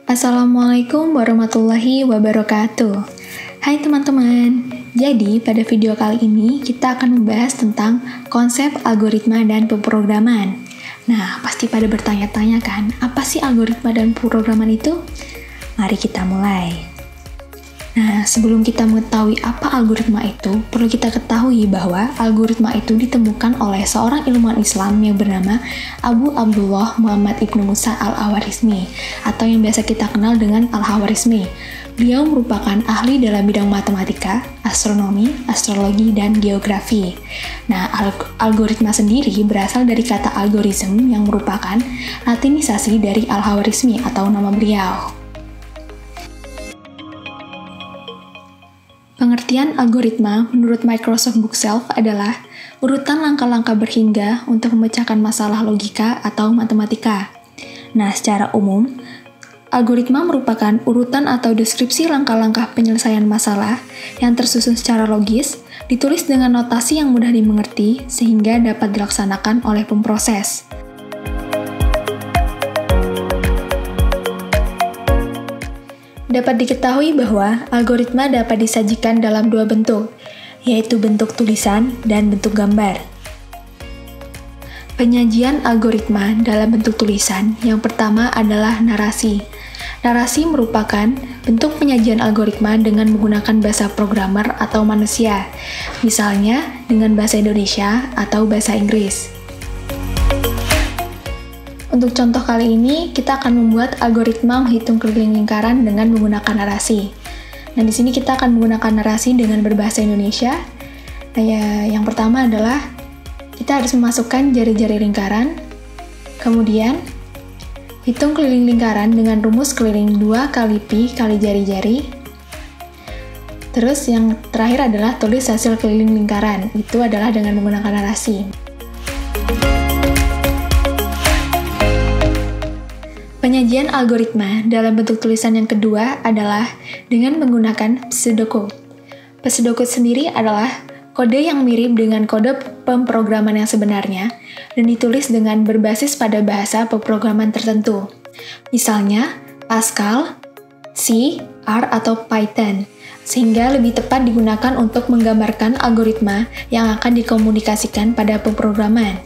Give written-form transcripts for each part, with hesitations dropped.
Assalamualaikum warahmatullahi wabarakatuh. Hai teman-teman, jadi pada video kali ini kita akan membahas tentang konsep algoritma dan pemrograman. Nah, pasti pada bertanya-tanya kan, apa sih algoritma dan pemrograman itu? Mari kita mulai. Nah, sebelum kita mengetahui apa algoritma itu, perlu kita ketahui bahwa algoritma itu ditemukan oleh seorang ilmuwan Islam yang bernama Abu Abdullah Muhammad Ibnu Musa Al-Khwarizmi, atau yang biasa kita kenal dengan Al-Khwarizmi. Beliau merupakan ahli dalam bidang matematika, astronomi, astrologi, dan geografi. Nah, algoritma sendiri berasal dari kata algorithm yang merupakan latinisasi dari Al-Khwarizmi atau nama beliau. Pengertian algoritma menurut Microsoft Bookshelf adalah urutan langkah-langkah berhingga untuk memecahkan masalah logika atau matematika. Nah, secara umum, algoritma merupakan urutan atau deskripsi langkah-langkah penyelesaian masalah yang tersusun secara logis, ditulis dengan notasi yang mudah dimengerti sehingga dapat dilaksanakan oleh pemproses. Dapat diketahui bahwa algoritma dapat disajikan dalam dua bentuk, yaitu bentuk tulisan dan bentuk gambar. Penyajian algoritma dalam bentuk tulisan yang pertama adalah narasi. Narasi merupakan bentuk penyajian algoritma dengan menggunakan bahasa programmer atau manusia, misalnya dengan bahasa Indonesia atau bahasa Inggris. Untuk contoh kali ini, kita akan membuat algoritma menghitung keliling lingkaran dengan menggunakan narasi. Nah, di sini kita akan menggunakan narasi dengan berbahasa Indonesia. Nah, yang pertama adalah kita harus memasukkan jari-jari lingkaran, kemudian hitung keliling lingkaran dengan rumus keliling 2 kali pi kali jari-jari. Terus yang terakhir adalah tulis hasil keliling lingkaran. Itu adalah dengan menggunakan narasi. Penyajian algoritma dalam bentuk tulisan yang kedua adalah dengan menggunakan pseudocode. Pseudocode sendiri adalah kode yang mirip dengan kode pemrograman yang sebenarnya dan ditulis dengan berbasis pada bahasa pemrograman tertentu. Misalnya Pascal, C, R, atau Python, sehingga lebih tepat digunakan untuk menggambarkan algoritma yang akan dikomunikasikan pada pemrograman.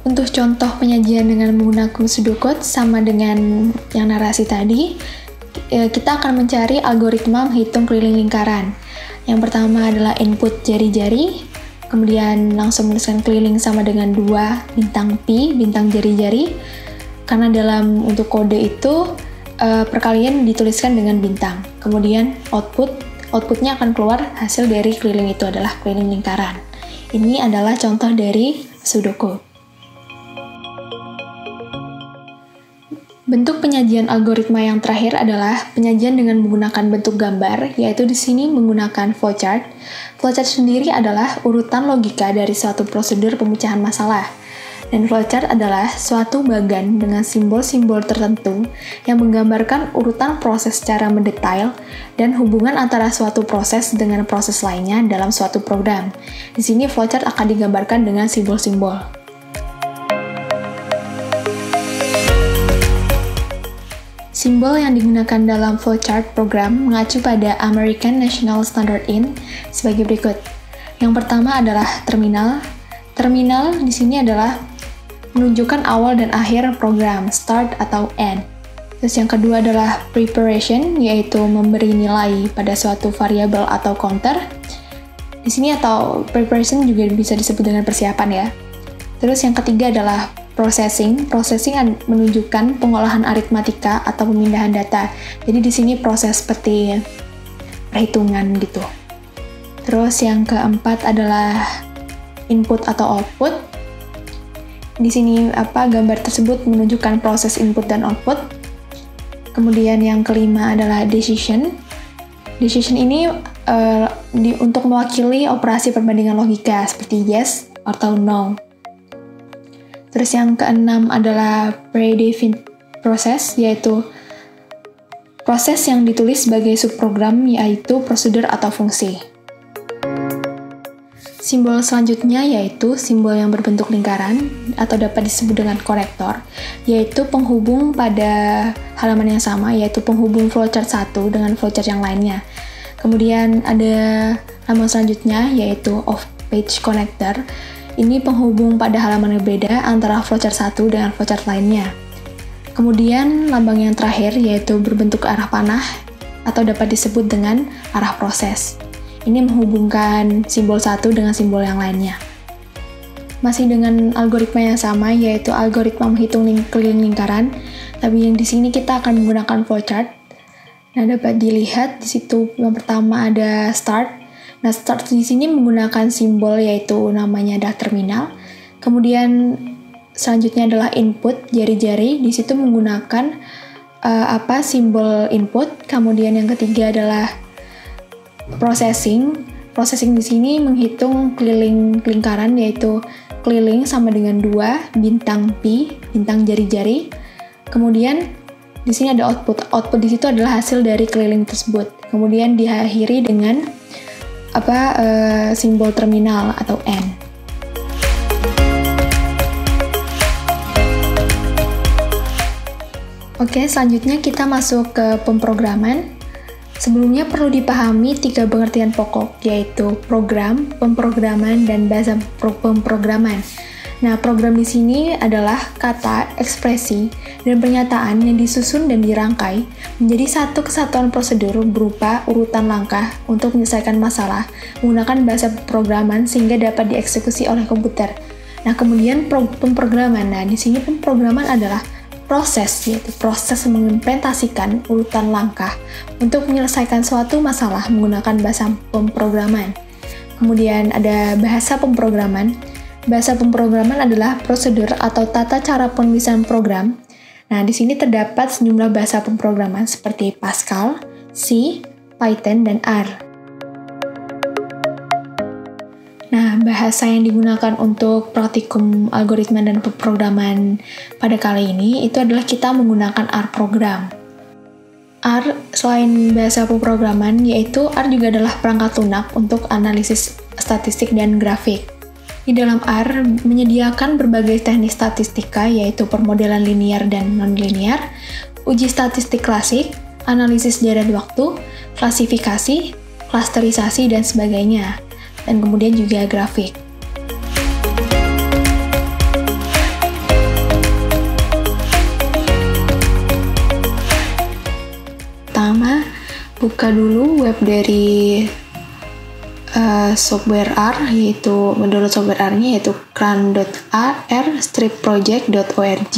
Untuk contoh penyajian dengan menggunakan pseudocode sama dengan yang narasi tadi, kita akan mencari algoritma menghitung keliling lingkaran. Yang pertama adalah input jari-jari, kemudian langsung menuliskan keliling sama dengan 2 bintang pi, bintang jari-jari, karena dalam untuk kode itu perkalian dituliskan dengan bintang. Kemudian outputnya akan keluar hasil dari keliling itu adalah keliling lingkaran. Ini adalah contoh dari pseudocode. Bentuk penyajian algoritma yang terakhir adalah penyajian dengan menggunakan bentuk gambar, yaitu di sini menggunakan flowchart. Flowchart sendiri adalah urutan logika dari suatu prosedur pemecahan masalah. Dan flowchart adalah suatu bagan dengan simbol-simbol tertentu yang menggambarkan urutan proses secara mendetail dan hubungan antara suatu proses dengan proses lainnya dalam suatu program. Di sini flowchart akan digambarkan dengan simbol-simbol. Simbol yang digunakan dalam flowchart program mengacu pada American National Standard In sebagai berikut. Yang pertama adalah terminal. Terminal di sini adalah menunjukkan awal dan akhir program, start atau end. Terus yang kedua adalah preparation, yaitu memberi nilai pada suatu variabel atau counter. Di sini atau preparation juga bisa disebut dengan persiapan ya. Terus yang ketiga adalah processing. Processing menunjukkan pengolahan aritmatika atau pemindahan data. Jadi di sini proses seperti perhitungan gitu. Terus yang keempat adalah input atau output. Di sini gambar tersebut menunjukkan proses input dan output. Kemudian yang kelima adalah decision. Decision ini untuk mewakili operasi perbandingan logika seperti yes atau no. Terus yang keenam adalah predefined process, yaitu proses yang ditulis sebagai subprogram, yaitu prosedur atau fungsi. Simbol selanjutnya yaitu simbol yang berbentuk lingkaran atau dapat disebut dengan konektor, yaitu penghubung pada halaman yang sama, yaitu penghubung flowchart 1 dengan flowchart yang lainnya. Kemudian ada halaman selanjutnya yaitu off-page connector. Ini penghubung pada halaman yang berbeda antara flowchart 1 dengan flowchart lainnya. Kemudian lambang yang terakhir yaitu berbentuk arah panah atau dapat disebut dengan arah proses. Ini menghubungkan simbol satu dengan simbol yang lainnya. Masih dengan algoritma yang sama, yaitu algoritma menghitung keliling lingkaran, tapi yang di sini kita akan menggunakan flowchart. Nah, dapat dilihat di situ yang pertama ada start. Nah, start di sini menggunakan simbol yaitu namanya adalah terminal. Kemudian selanjutnya adalah input, jari-jari. Di situ menggunakan simbol input. Kemudian yang ketiga adalah processing. Processing di sini menghitung keliling lingkaran, yaitu keliling sama dengan 2 bintang pi, bintang jari-jari. Kemudian di sini ada output. Output di situ adalah hasil dari keliling tersebut. Kemudian diakhiri dengan simbol terminal atau N. Oke, selanjutnya kita masuk ke pemrograman. Sebelumnya perlu dipahami 3 pengertian pokok, yaitu program, pemrograman, dan bahasa pemrograman. Nah, program di sini adalah kata, ekspresi, dan pernyataan yang disusun dan dirangkai menjadi satu kesatuan prosedur berupa urutan langkah untuk menyelesaikan masalah menggunakan bahasa pemrograman sehingga dapat dieksekusi oleh komputer. Nah, kemudian pemrograman. Nah, di sini pemrograman adalah proses, yaitu proses mengimplementasikan urutan langkah untuk menyelesaikan suatu masalah menggunakan bahasa pemrograman. Kemudian ada bahasa pemrograman. Bahasa pemrograman adalah prosedur atau tata cara penulisan program. Nah, di sini terdapat sejumlah bahasa pemrograman seperti Pascal, C, Python, dan R. Nah, bahasa yang digunakan untuk praktikum algoritma dan pemrograman pada kali ini itu adalah kita menggunakan R program. R selain bahasa pemrograman, yaitu R juga adalah perangkat lunak untuk analisis statistik dan grafik. Di dalam R menyediakan berbagai teknik statistika, yaitu permodelan linear dan non-linear, uji statistik klasik, analisis jarak waktu, klasifikasi, klasterisasi, dan sebagainya. Dan kemudian juga grafik. Pertama, buka dulu web dari software R, yaitu mendownload software R-nya yaitu cran.r-project.org.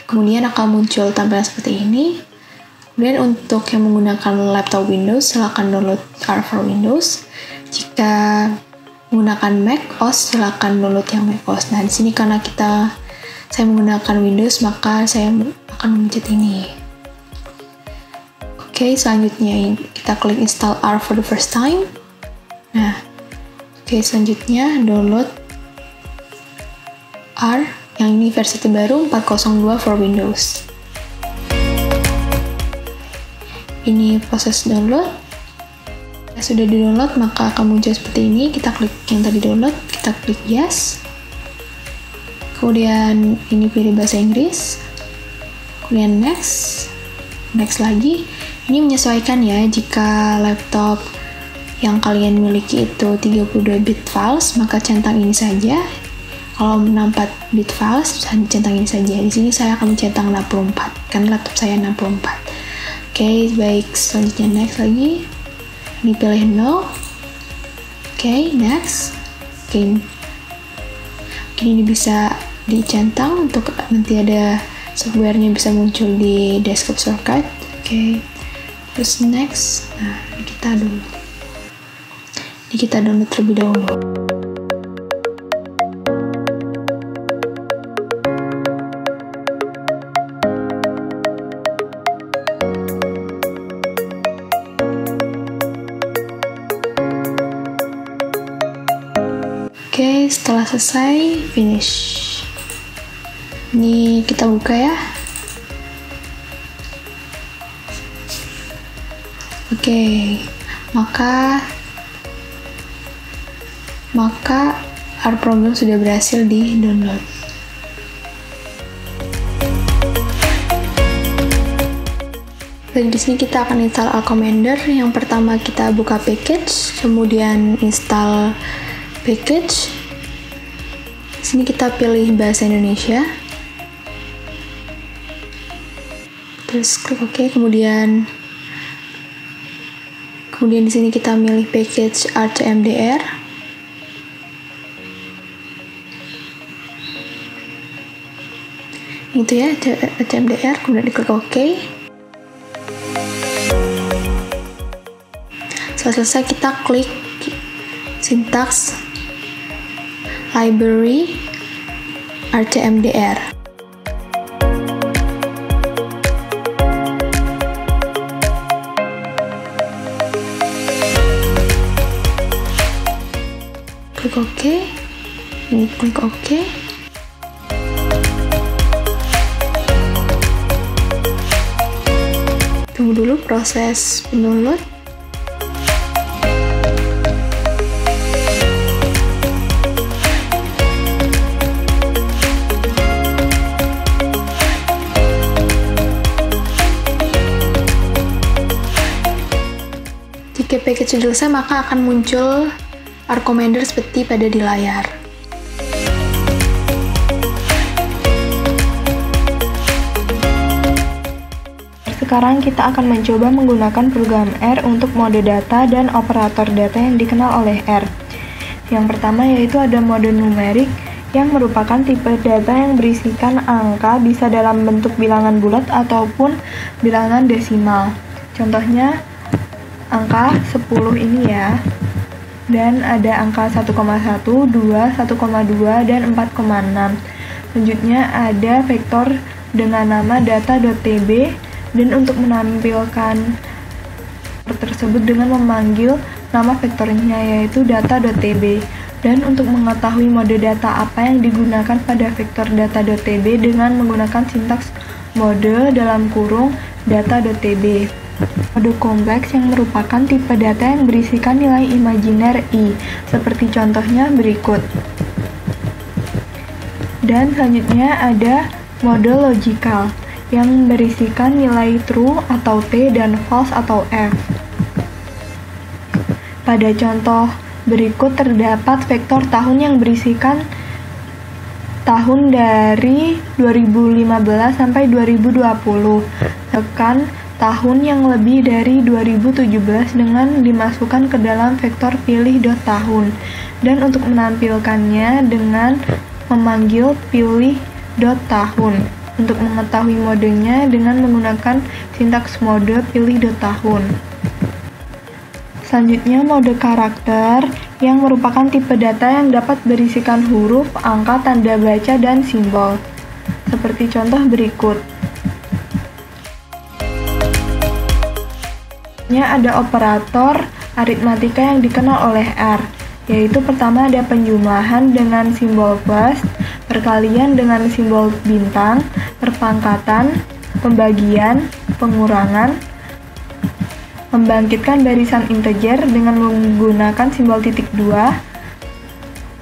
Kemudian akan muncul tampilan seperti ini. Kemudian untuk yang menggunakan laptop Windows, silakan download R for Windows. Jika menggunakan Mac OS, silakan download yang Mac OS. Nah, di sini karena saya menggunakan Windows, maka saya akan mencet ini. Oke, selanjutnya kita klik install R for the first time. Nah, selanjutnya download R yang ini versi terbaru 4.02 for Windows. Ini proses download. Sudah di-download, maka akan muncul seperti ini. Kita klik yang tadi download, kita klik yes. Kemudian ini pilih bahasa Inggris. Kemudian next lagi. Ini menyesuaikan ya, jika laptop yang kalian miliki itu 32 bit files, maka centang ini saja. Kalau 64 bit files, centang ini saja. Di sini saya akan centang 64, karena laptop saya 64. Oke, baik. Selanjutnya next lagi. Ini pilih no. Next. Ini bisa dicentang untuk nanti ada softwarenya bisa muncul di desktop shortcut. Terus next. Nah, ini kita download terlebih dahulu. Setelah selesai, finish. Ini kita buka ya. Maka maka R program sudah berhasil di-download. Dan di sini kita akan install R Commander. Yang pertama kita buka package, kemudian install package. Di sini kita pilih bahasa Indonesia. Terus klik OK, kemudian di sini kita milih package RCMDR. Itu ya, RCMDR, kemudian diklik OK. Setelah selesai kita klik syntax library RCMDR. Klik OK, ini klik OK. Tunggu dulu proses download. Jika package sudah selesai, maka akan muncul R Commander seperti pada di layar. Sekarang kita akan mencoba menggunakan program R untuk mode data dan operator data yang dikenal oleh R. Yang pertama yaitu ada mode numerik yang merupakan tipe data yang berisikan angka bisa dalam bentuk bilangan bulat ataupun bilangan desimal. Contohnya angka 10 ini ya. Dan ada angka 1,1, 2, 1,2, dan 4,6. Selanjutnya ada vektor dengan nama data.tb, dan untuk menampilkan tersebut dengan memanggil nama vektornya yaitu data.tb. Dan untuk mengetahui mode data apa yang digunakan pada vektor data.tb dengan menggunakan sintaks mode dalam kurung data.tb. Mode kompleks yang merupakan tipe data yang berisikan nilai imajiner I, seperti contohnya berikut. Dan selanjutnya ada mode logikal, yang berisikan nilai true atau T dan false atau F. Pada contoh berikut terdapat vektor tahun yang berisikan tahun dari 2015 sampai 2020, tekan tahun yang lebih dari 2017 dengan dimasukkan ke dalam vektor pilih dot tahun, dan untuk menampilkannya dengan memanggil pilih dot tahun. Untuk mengetahui modenya dengan menggunakan sintaks mode pilih dot tahun. Selanjutnya mode karakter yang merupakan tipe data yang dapat berisikan huruf, angka, tanda baca, dan simbol. Seperti contoh berikut. Ada operator aritmatika yang dikenal oleh R, yaitu pertama ada penjumlahan dengan simbol plus, perkalian dengan simbol bintang, perpangkatan, pembagian, pengurangan, membangkitkan barisan integer dengan menggunakan simbol titik 2,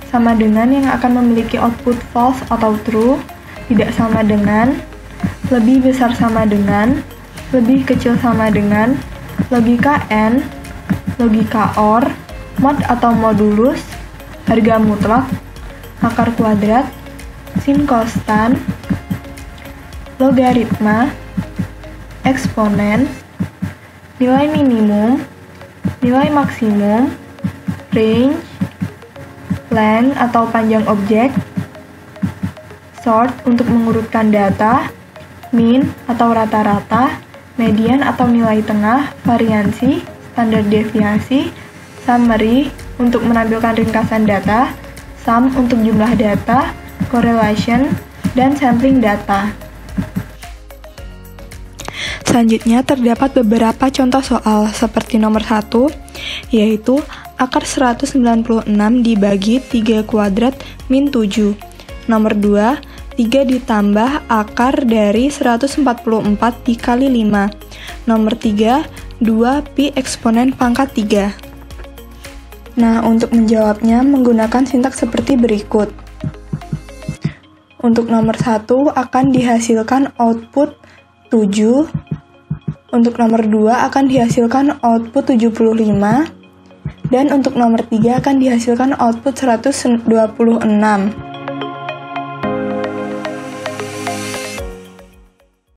sama dengan yang akan memiliki output false atau true, tidak sama dengan, lebih besar sama dengan, lebih kecil sama dengan, logika AND, logika OR, mod atau modulus, harga mutlak, akar kuadrat, sin konstan, logaritma, eksponen, nilai minimum, nilai maksimum, range, length atau panjang objek, sort untuk mengurutkan data, mean atau rata-rata, median atau nilai tengah, variansi, standar deviasi, summary untuk menampilkan ringkasan data, sum untuk jumlah data, correlation, dan sampling data. Selanjutnya terdapat beberapa contoh soal seperti nomor 1, yaitu akar 196 dibagi 3 kuadrat min 7. Nomor 2, 3 ditambah akar dari 144 dikali 5. Nomor 3, 2 pi eksponen pangkat 3. Nah, untuk menjawabnya menggunakan sintaks seperti berikut. Untuk nomor 1 akan dihasilkan output 7. Untuk nomor 2 akan dihasilkan output 75. Dan untuk nomor 3 akan dihasilkan output 126.